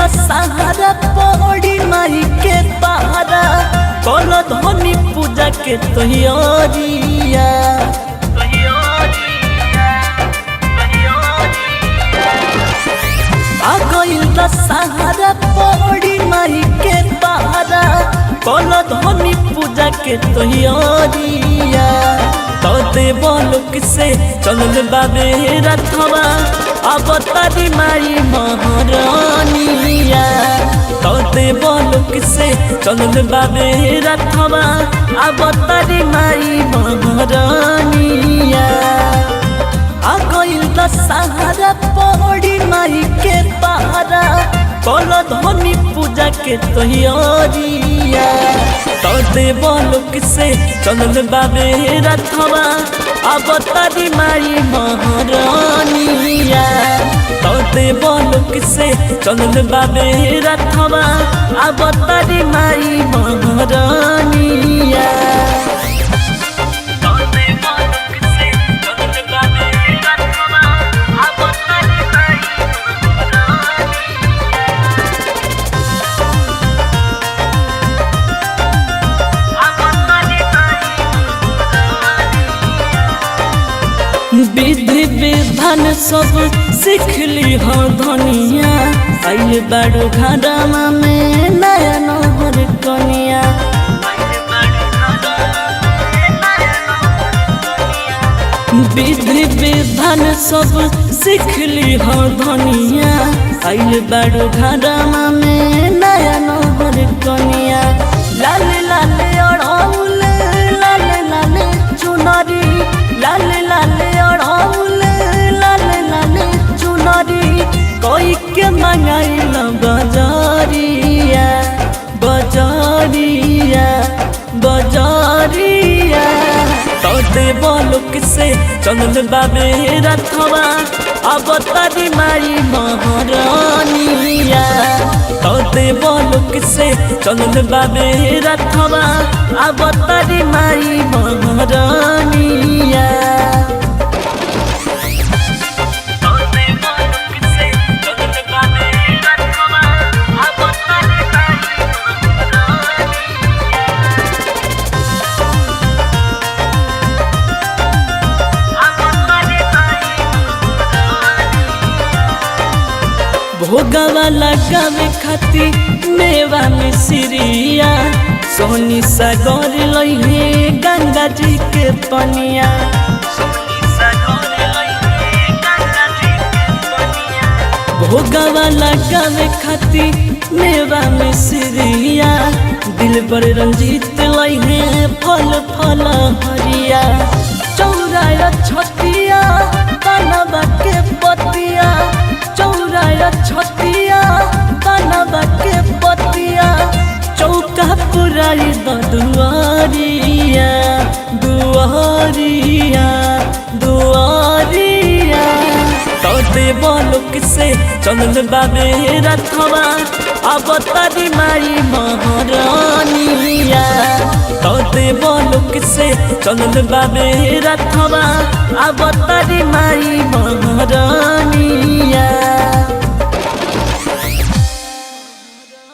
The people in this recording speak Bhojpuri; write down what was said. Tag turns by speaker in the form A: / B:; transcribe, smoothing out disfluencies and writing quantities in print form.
A: दशहरा पौड़ी माई के पहारा कर धनी पूजा के तैयारिया आ गइल दशहरा पौड़ी माई के पहारा कर धनी पूजा के तैयारिया तोते बोलुक से चलल बाबे रथवा अब तारी माई महारानिया तोते बोलुक से चलल बाबे रथवा अब तारी माई महारानिया आ गइल दशहरा पौड़ी माई के पहारा कर धनी पूजा के तैयारिया तोते बोलुक से चलल बाबे रथवा अब तारी माई महारानिया तोते बोलुक से चलल बाबे रथवा अब तारी माई महारानिया विधि विधान सब सीखली हो धनिया आइल बाड़ू घरमा में नया नहर कनिया विधि विधान सब सीखली हो धनिया आइल बाड़ू घरमा में नया नहर कनिया लाल लाल अड़ौल लाल लाल चुनरी लाल लाल अड़ौल लाल लाल चुनरी कोई के मंगाइल बजारिया बजारिया बजारिया तोते बोलुक से चलल बाबे रथवा अब तारी माई महारानिया तोते बोलुक से चलल बाबे रथवा अब तारी माई महारानिया भोगवा लगावे खाती मेवा में सिरिया सोनी सागर लइहे गंगा जी के पनिया भोगवा लगावे खाती मेवा में सिरिया दिल पर रंजीत लइहे फल फल हरिया चौराया छतिया तनबा के पतिया चौराया छतिया तनबा के पतिया चौका पुराई दुआरिया दुआरिया दुआरिया तोते बोलुक से चलल बाबे रथवा अब तारी माई महारानिया तोते बोलुक से चलल बाबे रथवा अब तारी माई महारानिया।